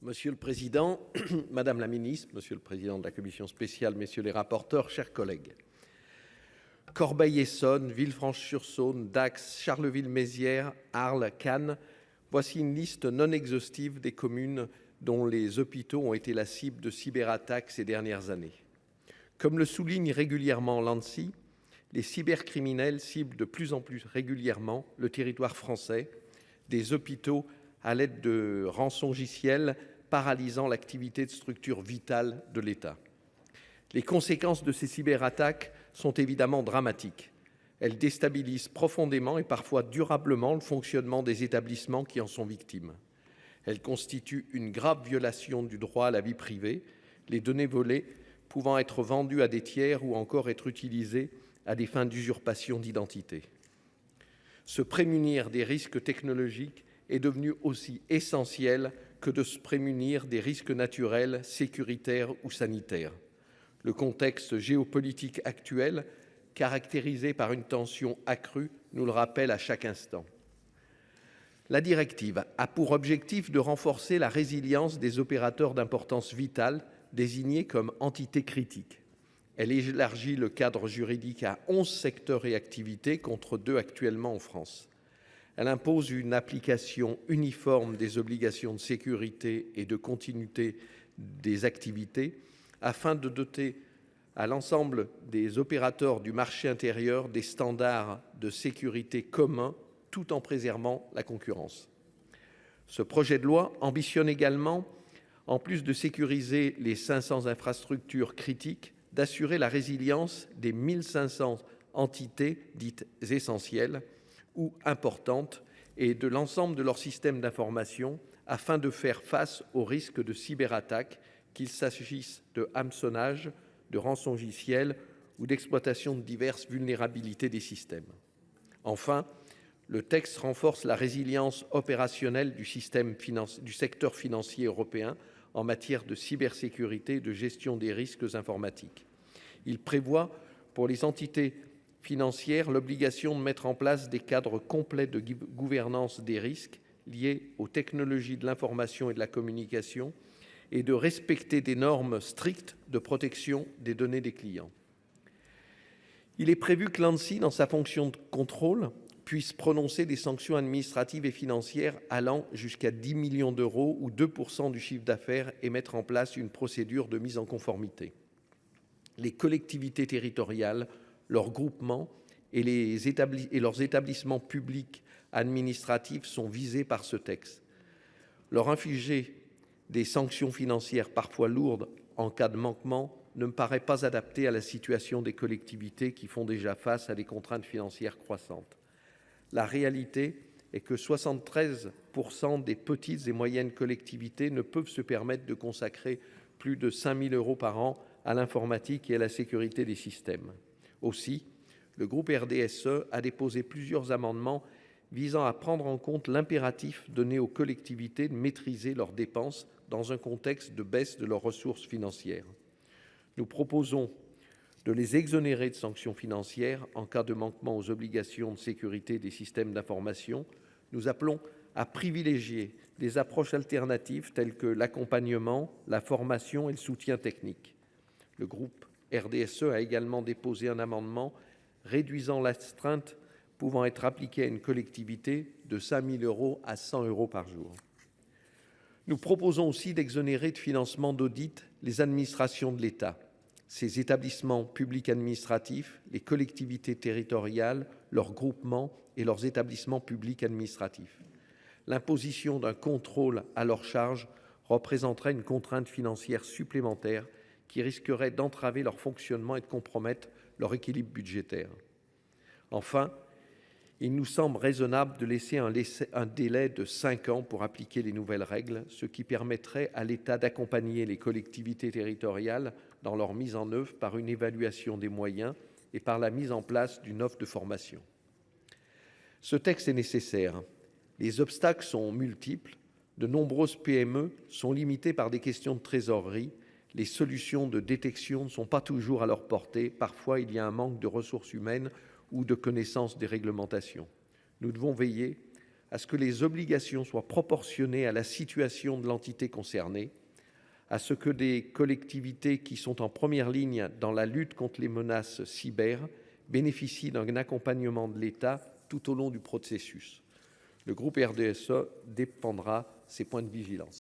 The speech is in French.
Monsieur le Président, Madame la Ministre, Monsieur le Président de la Commission spéciale, Messieurs les rapporteurs, chers collègues. Corbeil-Essonnes, Villefranche-sur-Saône, Dax, Charleville-Mézières, Arles, Cannes, voici une liste non exhaustive des communes dont les hôpitaux ont été la cible de cyberattaques ces dernières années. Comme le souligne régulièrement l'ANSSI, les cybercriminels ciblent de plus en plus régulièrement le territoire français, des hôpitaux à l'aide de rançongiciels paralysant l'activité de structures vitales de l'État. Les conséquences de ces cyberattaques sont évidemment dramatiques. Elles déstabilisent profondément et parfois durablement le fonctionnement des établissements qui en sont victimes. Elles constituent une grave violation du droit à la vie privée, les données volées pouvant être vendues à des tiers ou encore être utilisées à des fins d'usurpation d'identité. Se prémunir des risques technologiques est devenu aussi essentiel que de se prémunir des risques naturels, sécuritaires ou sanitaires. Le contexte géopolitique actuel, caractérisé par une tension accrue, nous le rappelle à chaque instant. La directive a pour objectif de renforcer la résilience des opérateurs d'importance vitale désignés comme entités critiques. Elle élargit le cadre juridique à 11 secteurs et activités contre 2 actuellement en France. Elle impose une application uniforme des obligations de sécurité et de continuité des activités afin de doter à l'ensemble des opérateurs du marché intérieur des standards de sécurité communs tout en préservant la concurrence. Ce projet de loi ambitionne également, en plus de sécuriser les 500 infrastructures critiques, d'assurer la résilience des 1500 entités dites essentielles ou importantes et de l'ensemble de leur système d'information afin de faire face aux risques de cyberattaques, qu'il s'agisse de hameçonnage, de rançongiciel ou d'exploitation de diverses vulnérabilités des systèmes. Enfin, le texte renforce la résilience opérationnelle du secteur financier européen en matière de cybersécurité et de gestion des risques informatiques. Il prévoit pour les entités financières l'obligation de mettre en place des cadres complets de gouvernance des risques liés aux technologies de l'information et de la communication et de respecter des normes strictes de protection des données des clients. Il est prévu que l'ANSSI, dans sa fonction de contrôle, puisse prononcer des sanctions administratives et financières allant jusqu'à 10 millions d'euros ou 2% du chiffre d'affaires et mettre en place une procédure de mise en conformité. Les collectivités territoriales, leurs groupements et leurs établissements publics administratifs sont visés par ce texte. Leur infliger des sanctions financières parfois lourdes en cas de manquement ne me paraît pas adapté à la situation des collectivités qui font déjà face à des contraintes financières croissantes. La réalité est que 73% des petites et moyennes collectivités ne peuvent se permettre de consacrer plus de 5 000 € par an à l'informatique et à la sécurité des systèmes. Aussi, le groupe RDSE a déposé plusieurs amendements visant à prendre en compte l'impératif donné aux collectivités de maîtriser leurs dépenses dans un contexte de baisse de leurs ressources financières. Nous proposons de les exonérer de sanctions financières en cas de manquement aux obligations de sécurité des systèmes d'information. Nous appelons à privilégier des approches alternatives telles que l'accompagnement, la formation et le soutien technique. Le groupe RDSE a également déposé un amendement réduisant l'astreinte pouvant être appliquée à une collectivité de 5 000 € à 100 € par jour. Nous proposons aussi d'exonérer de financement d'audit les administrations de l'État, ces établissements publics administratifs, les collectivités territoriales, leurs groupements et leurs établissements publics administratifs. L'imposition d'un contrôle à leur charge représenterait une contrainte financière supplémentaire qui risquerait d'entraver leur fonctionnement et de compromettre leur équilibre budgétaire. Enfin, il nous semble raisonnable de laisser un délai de 5 ans pour appliquer les nouvelles règles, ce qui permettrait à l'État d'accompagner les collectivités territoriales dans leur mise en œuvre par une évaluation des moyens et par la mise en place d'une offre de formation. Ce texte est nécessaire. Les obstacles sont multiples. De nombreuses PME sont limitées par des questions de trésorerie. Les solutions de détection ne sont pas toujours à leur portée. Parfois, il y a un manque de ressources humaines ou de connaissance des réglementations. Nous devons veiller à ce que les obligations soient proportionnées à la situation de l'entité concernée, à ce que des collectivités qui sont en première ligne dans la lutte contre les menaces cyber bénéficient d'un accompagnement de l'État tout au long du processus. Le groupe RDSE défendra ces points de vigilance.